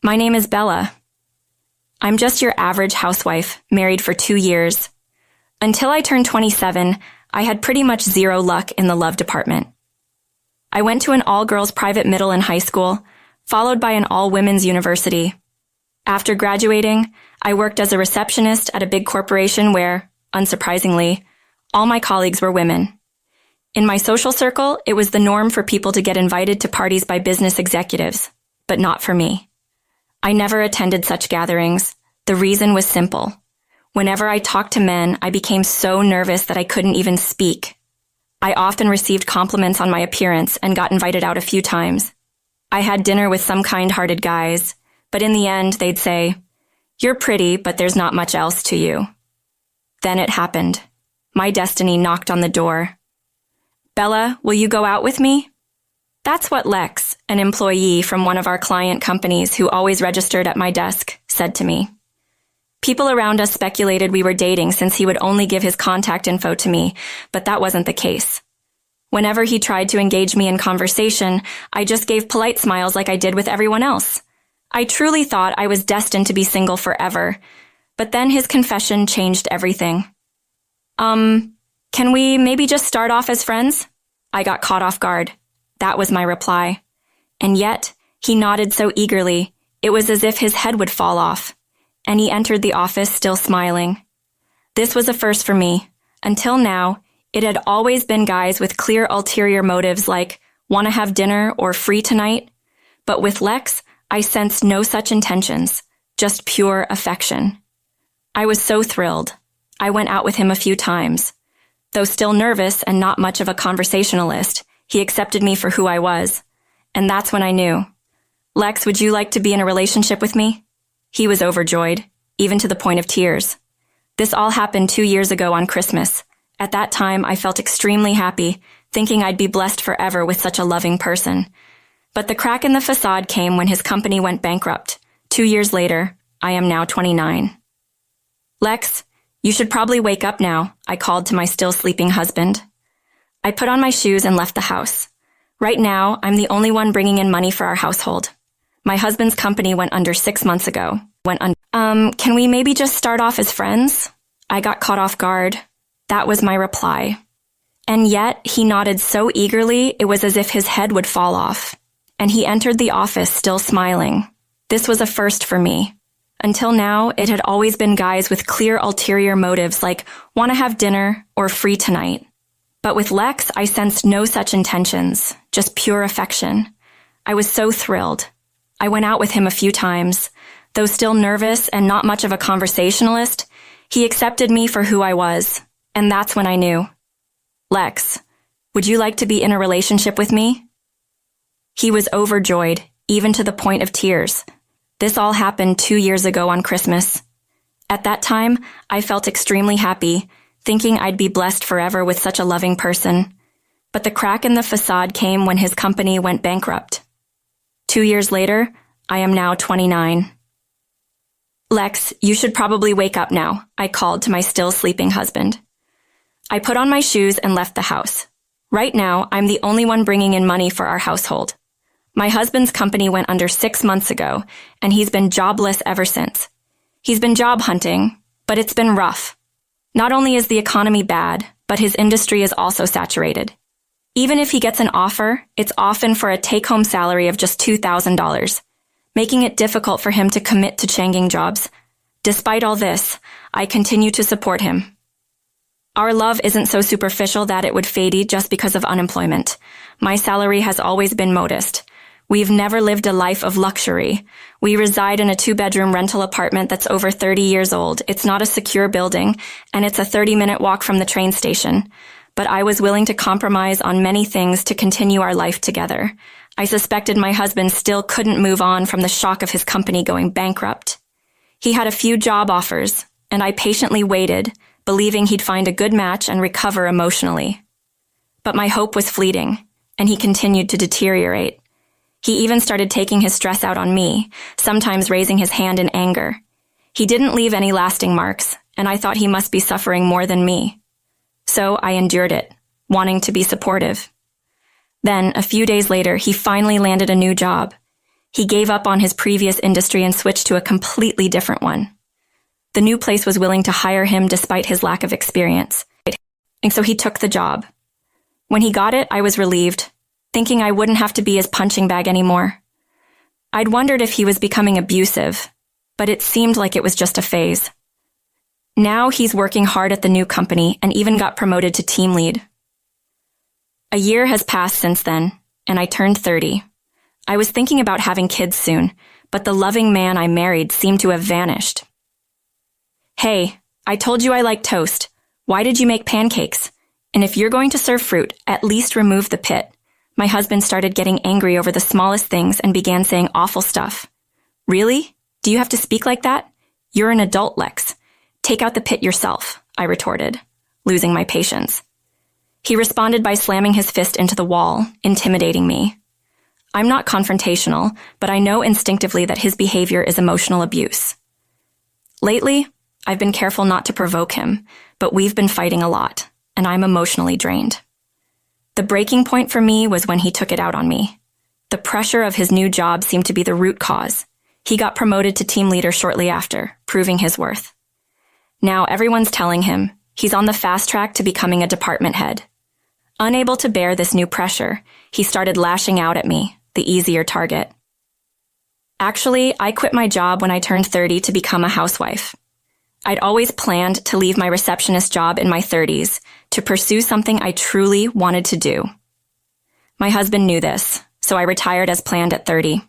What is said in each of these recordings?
My name is Bella. I'm just your average housewife, married for 2 years. Until I turned 27, I had pretty much zero luck in the love department. I went to an all-girls private middle and high school, followed by an all-women's university. After graduating, I worked as a receptionist at a big corporation where, unsurprisingly, all my colleagues were women. In my social circle, it was the norm for people to get invited to parties by business executives, but not for me. I never attended such gatherings. The reason was simple. Whenever I talked to men, I became so nervous that I couldn't even speak. I often received compliments on my appearance and got invited out a few times. I had dinner with some kind-hearted guys, but in the end, they'd say, "You're pretty, but there's not much else to you." Then it happened. My destiny knocked on the door. "Bella, will you go out with me?" That's what Lex, an employee from one of our client companies who always registered at my desk, said to me. People around us speculated we were dating since he would only give his contact info to me, but that wasn't the case. Whenever he tried to engage me in conversation, I just gave polite smiles like I did with everyone else. I truly thought I was destined to be single forever, but then his confession changed everything. Can we maybe just start off as friends?" I got caught off guard. That was my reply. And yet, he nodded so eagerly, it was as if his head would fall off. And he entered the office still smiling. This was a first for me. Until now, it had always been guys with clear ulterior motives like, "Want to have dinner" or "free tonight?" But with Lex, I sensed no such intentions, just pure affection. I was so thrilled. I went out with him a few times. Though still nervous and not much of a conversationalist, he accepted me for who I was. And that's when I knew. "Lex, would you like to be in a relationship with me?" He was overjoyed, even to the point of tears. This all happened 2 years ago on Christmas. At that time, I felt extremely happy, thinking I'd be blessed forever with such a loving person. But the crack in the facade came when his company went bankrupt. 2 years later, I am now 29. "Lex, you should probably wake up now," I called to my still sleeping husband. I put on my shoes and left the house. Right now, I'm the only one bringing in money for our household. My husband's company went under 6 months ago. Can we maybe just start off as friends?" I got caught off guard. That was my reply. And yet, he nodded so eagerly, it was as if his head would fall off. And he entered the office still smiling. This was a first for me. Until now, it had always been guys with clear ulterior motives like, "Want to have dinner" or "free tonight." But with Lex, I sensed no such intentions, just pure affection. I was so thrilled. I went out with him a few times. Though still nervous and not much of a conversationalist, he accepted me for who I was. And that's when I knew. "Lex, would you like to be in a relationship with me?" He was overjoyed, even to the point of tears. This all happened 2 years ago on Christmas. At that time, I felt extremely happy, thinking I'd be blessed forever with such a loving person. But the crack in the facade came when his company went bankrupt. 2 years later, I am now 29. "Lex, you should probably wake up now," I called to my still sleeping husband. I put on my shoes and left the house. Right now, I'm the only one bringing in money for our household. My husband's company went under 6 months ago, and he's been jobless ever since. He's been job hunting, but it's been rough. Not only is the economy bad, but his industry is also saturated. Even if he gets an offer, it's often for a take-home salary of just $2,000, making it difficult for him to commit to changing jobs. Despite all this, I continue to support him. Our love isn't so superficial that it would fade just because of unemployment. My salary has always been modest. We've never lived a life of luxury. We reside in a 2-bedroom rental apartment that's over 30 years old. It's not a secure building, and it's a 30-minute walk from the train station. But I was willing to compromise on many things to continue our life together. I suspected my husband still couldn't move on from the shock of his company going bankrupt. He had a few job offers, and I patiently waited, believing he'd find a good match and recover emotionally. But my hope was fleeting, and he continued to deteriorate. He even started taking his stress out on me, sometimes raising his hand in anger. He didn't leave any lasting marks, and I thought he must be suffering more than me. So I endured it, wanting to be supportive. Then, a few days later, he finally landed a new job. He gave up on his previous industry and switched to a completely different one. The new place was willing to hire him despite his lack of experience, and so he took the job. When he got it, I was relieved, thinking I wouldn't have to be his punching bag anymore. I'd wondered if he was becoming abusive, but it seemed like it was just a phase. Now he's working hard at the new company and even got promoted to team lead. A year has passed since then, and I turned 30. I was thinking about having kids soon, but the loving man I married seemed to have vanished. Hey, I told you I like toast. Why did you make pancakes? And if you're going to serve fruit, at least remove the pit. My husband started getting angry over the smallest things and began saying awful stuff. Really? Do you have to speak like that? You're an adult, Lex. Take out the pit yourself, I retorted, losing my patience. He responded by slamming his fist into the wall, intimidating me. I'm not confrontational, but I know instinctively that his behavior is emotional abuse. Lately, I've been careful not to provoke him, but we've been fighting a lot, and I'm emotionally drained. The breaking point for me was when he took it out on me. The pressure of his new job seemed to be the root cause. He got promoted to team leader shortly after, proving his worth. Now everyone's telling him he's on the fast track to becoming a department head. Unable to bear this new pressure, he started lashing out at me, the easier target. Actually, I quit my job when I turned 30 to become a housewife. I'd always planned to leave my receptionist job in my 30s to pursue something I truly wanted to do. My husband knew this, so I retired as planned at 30.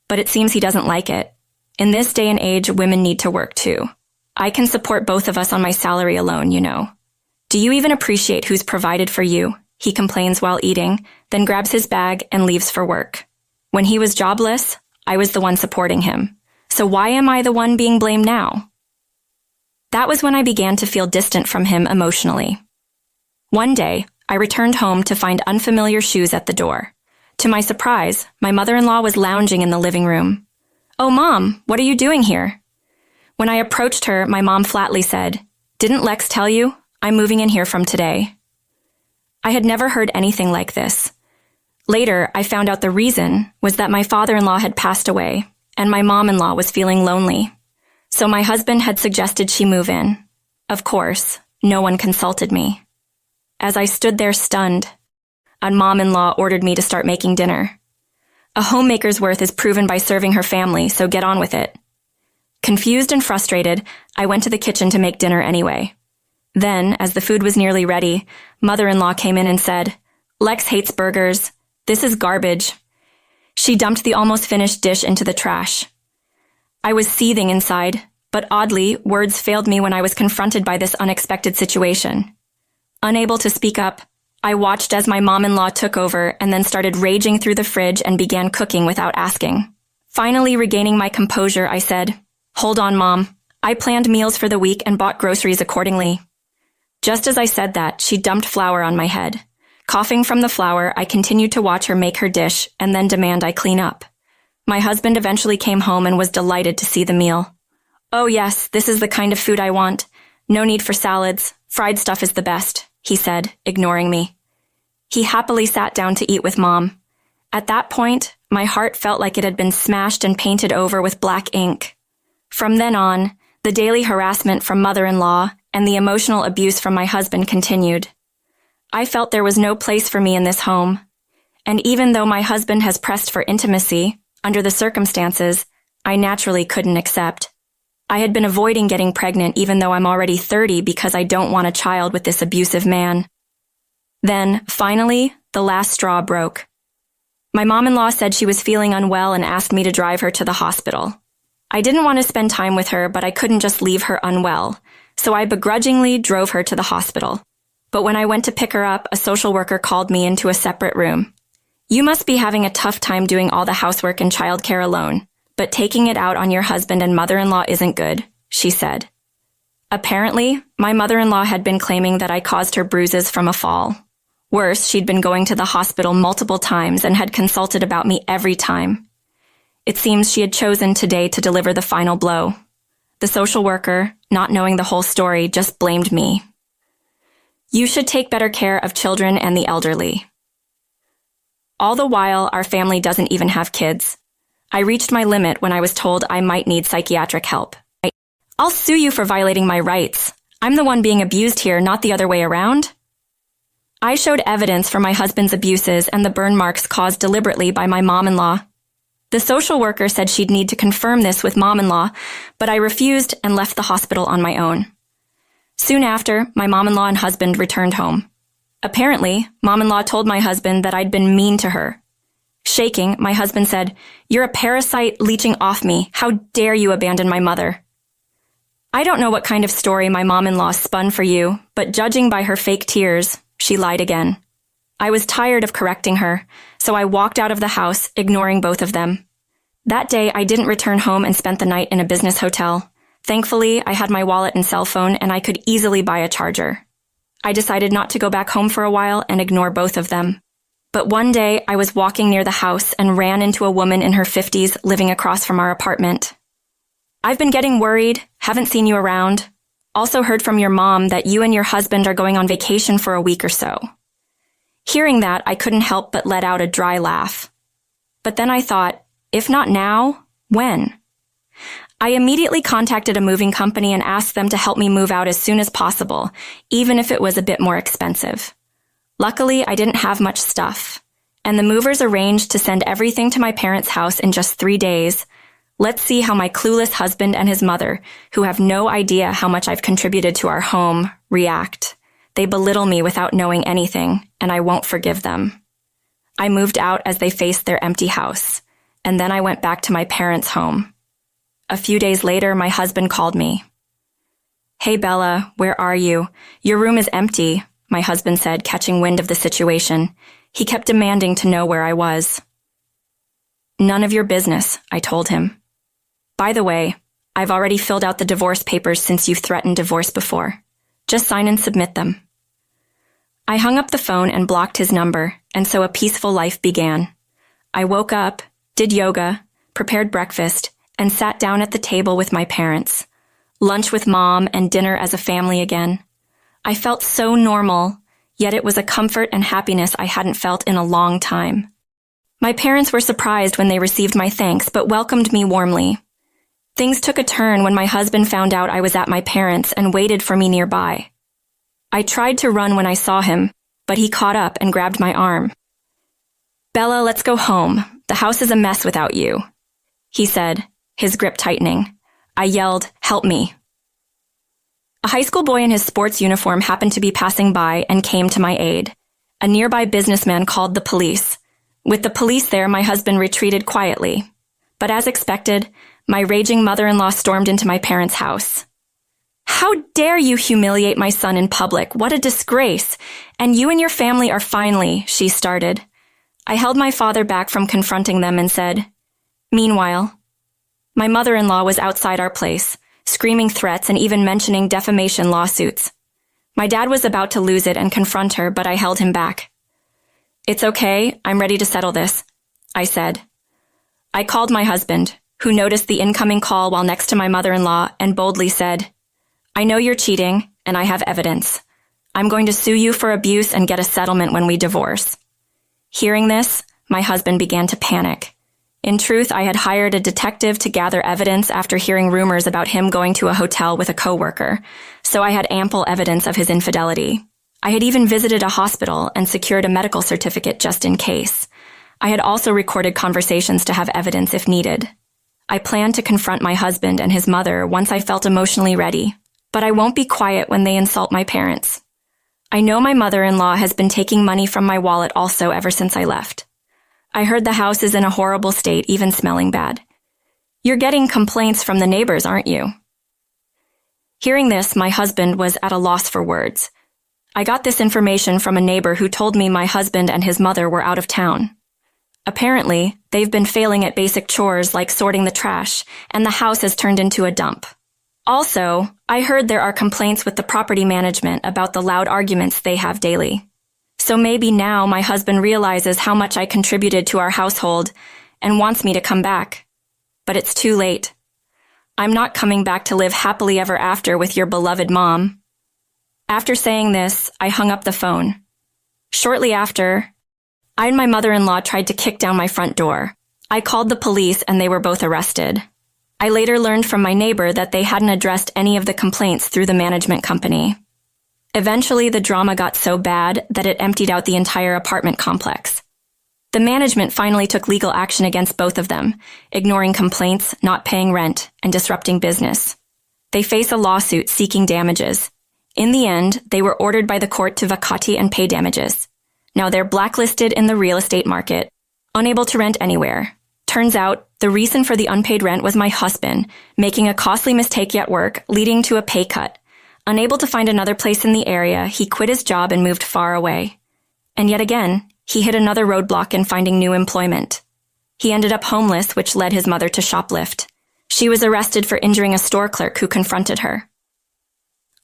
But it seems he doesn't like it. In this day and age, women need to work too. I can support both of us on my salary alone, you know. Do you even appreciate who's provided for you? He complains while eating, then grabs his bag and leaves for work. When he was jobless, I was the one supporting him. So why am I the one being blamed now? That was when I began to feel distant from him emotionally. One day, I returned home to find unfamiliar shoes at the door. To my surprise, my mother-in-law was lounging in the living room. "Oh, Mom, what are you doing here?" When I approached her, my mom flatly said, "Didn't Lex tell you? I'm moving in here from today." I had never heard anything like this. Later, I found out the reason was that my father-in-law had passed away, and my mom-in-law was feeling lonely. So my husband had suggested she move in. Of course, no one consulted me. As I stood there stunned, a mom-in-law ordered me to start making dinner. A homemaker's worth is proven by serving her family, so get on with it. Confused and frustrated, I went to the kitchen to make dinner anyway. Then, as the food was nearly ready, mother-in-law came in and said, "Lex hates burgers. This is garbage." She dumped the almost finished dish into the trash. I was seething inside, but oddly, words failed me when I was confronted by this unexpected situation. Unable to speak up, I watched as my mom-in-law took over and then started raging through the fridge and began cooking without asking. Finally regaining my composure, I said, "Hold on, Mom. I planned meals for the week and bought groceries accordingly." Just as I said that, she dumped flour on my head. Coughing from the flour, I continued to watch her make her dish and then demand I clean up. My husband eventually came home and was delighted to see the meal. "Oh yes, this is the kind of food I want. No need for salads. Fried stuff is the best," he said, ignoring me. He happily sat down to eat with Mom. At that point, my heart felt like it had been smashed and painted over with black ink. From then on, the daily harassment from mother-in-law and the emotional abuse from my husband continued. I felt there was no place for me in this home. And even though my husband has pressed for intimacy, under the circumstances, I naturally couldn't accept. I had been avoiding getting pregnant even though I'm already 30 because I don't want a child with this abusive man. Then, finally, the last straw broke. My mom-in-law said she was feeling unwell and asked me to drive her to the hospital. I didn't want to spend time with her, but I couldn't just leave her unwell, so I begrudgingly drove her to the hospital. But when I went to pick her up, a social worker called me into a separate room. "You must be having a tough time doing all the housework and childcare alone, but taking it out on your husband and mother-in-law isn't good," she said. Apparently, my mother-in-law had been claiming that I caused her bruises from a fall. Worse, she'd been going to the hospital multiple times and had consulted about me every time. It seems she had chosen today to deliver the final blow. The social worker, not knowing the whole story, just blamed me. "You should take better care of children and the elderly." All the while, our family doesn't even have kids. I reached my limit when I was told I might need psychiatric help. I'll sue you for violating my rights. I'm the one being abused here, not the other way around. I showed evidence for my husband's abuses and the burn marks caused deliberately by my mom-in-law. The social worker said she'd need to confirm this with mom-in-law, but I refused and left the hospital on my own. Soon after, my mom-in-law and husband returned home. Apparently, mom-in-law told my husband that I'd been mean to her. Shaking, my husband said, "You're a parasite leeching off me. How dare you abandon my mother?" I don't know what kind of story my mom-in-law spun for you, but judging by her fake tears, she lied again. I was tired of correcting her, so I walked out of the house, ignoring both of them. That day, I didn't return home and spent the night in a business hotel. Thankfully, I had my wallet and cell phone, and I could easily buy a charger. I decided not to go back home for a while and ignore both of them. But one day, I was walking near the house and ran into a woman in her 50s living across from our apartment. "I've been getting worried, haven't seen you around. Also heard from your mom that you and your husband are going on vacation for a week or so." Hearing that, I couldn't help but let out a dry laugh. But then I thought, if not now, when? I immediately contacted a moving company and asked them to help me move out as soon as possible, even if it was a bit more expensive. Luckily, I didn't have much stuff, and the movers arranged to send everything to my parents' house in just 3 days. Let's see how my clueless husband and his mother, who have no idea how much I've contributed to our home, react. They belittle me without knowing anything, and I won't forgive them. I moved out as they faced their empty house, and then I went back to my parents' home. A few days later, my husband called me. "Hey, Bella, where are you? Your room is empty," my husband said, catching wind of the situation. He kept demanding to know where I was. "None of your business," I told him. "By the way, I've already filled out the divorce papers since you've threatened divorce before. Just sign and submit them." I hung up the phone and blocked his number, and so a peaceful life began. I woke up, did yoga, prepared breakfast, and sat down at the table with my parents. Lunch with mom and dinner as a family again. I felt so normal, yet it was a comfort and happiness I hadn't felt in a long time. My parents were surprised when they received my thanks, but welcomed me warmly. Things took a turn when my husband found out I was at my parents' and waited for me nearby. I tried to run when I saw him, but he caught up and grabbed my arm. "Bella, let's go home. The house is a mess without you," he said, his grip tightening. I yelled, "Help me." A high school boy in his sports uniform happened to be passing by and came to my aid. A nearby businessman called the police. With the police there, my husband retreated quietly. But as expected, my raging mother-in-law stormed into my parents' house. "How dare you humiliate my son in public? What a disgrace! And you and your family are finally," she started. I held my father back from confronting them and said, "Meanwhile, my mother-in-law was outside our place, screaming threats and even mentioning defamation lawsuits. My dad was about to lose it and confront her, but I held him back. "It's okay, I'm ready to settle this," I said. I called my husband, who noticed the incoming call while next to my mother-in-law and boldly said, "I know you're cheating, and I have evidence. I'm going to sue you for abuse and get a settlement when we divorce." Hearing this, my husband began to panic. In truth, I had hired a detective to gather evidence after hearing rumors about him going to a hotel with a coworker, so I had ample evidence of his infidelity. I had even visited a hospital and secured a medical certificate just in case. I had also recorded conversations to have evidence if needed. I planned to confront my husband and his mother once I felt emotionally ready, but I won't be quiet when they insult my parents. I know my mother-in-law has been taking money from my wallet also ever since I left. I heard the house is in a horrible state, even smelling bad. You're getting complaints from the neighbors, aren't you? Hearing this, my husband was at a loss for words. I got this information from a neighbor who told me my husband and his mother were out of town. Apparently, they've been failing at basic chores like sorting the trash, and the house has turned into a dump. Also, I heard there are complaints with the property management about the loud arguments they have daily. So maybe now my husband realizes how much I contributed to our household and wants me to come back. But it's too late. I'm not coming back to live happily ever after with your beloved mom. After saying this, I hung up the phone. Shortly after, I and my mother-in-law tried to kick down my front door. I called the police and they were both arrested. I later learned from my neighbor that they hadn't addressed any of the complaints through the management company. Eventually, the drama got so bad that it emptied out the entire apartment complex. The management finally took legal action against both of them, ignoring complaints, not paying rent, and disrupting business. They face a lawsuit seeking damages. In the end, they were ordered by the court to vacati and pay damages. Now they're blacklisted in the real estate market, unable to rent anywhere. Turns out, the reason for the unpaid rent was my husband, making a costly mistake at work, leading to a pay cut. Unable to find another place in the area, he quit his job and moved far away. And yet again, he hit another roadblock in finding new employment. He ended up homeless, which led his mother to shoplift. She was arrested for injuring a store clerk who confronted her.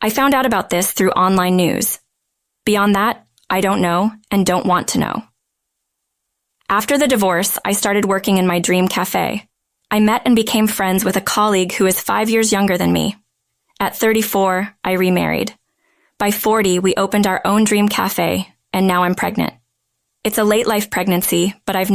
I found out about this through online news. Beyond that, I don't know and don't want to know. After the divorce, I started working in my dream cafe. I met and became friends with a colleague who is 5 years younger than me. At 34, I remarried. By 40, we opened our own dream cafe, and now I'm pregnant. It's a late-life pregnancy, but I've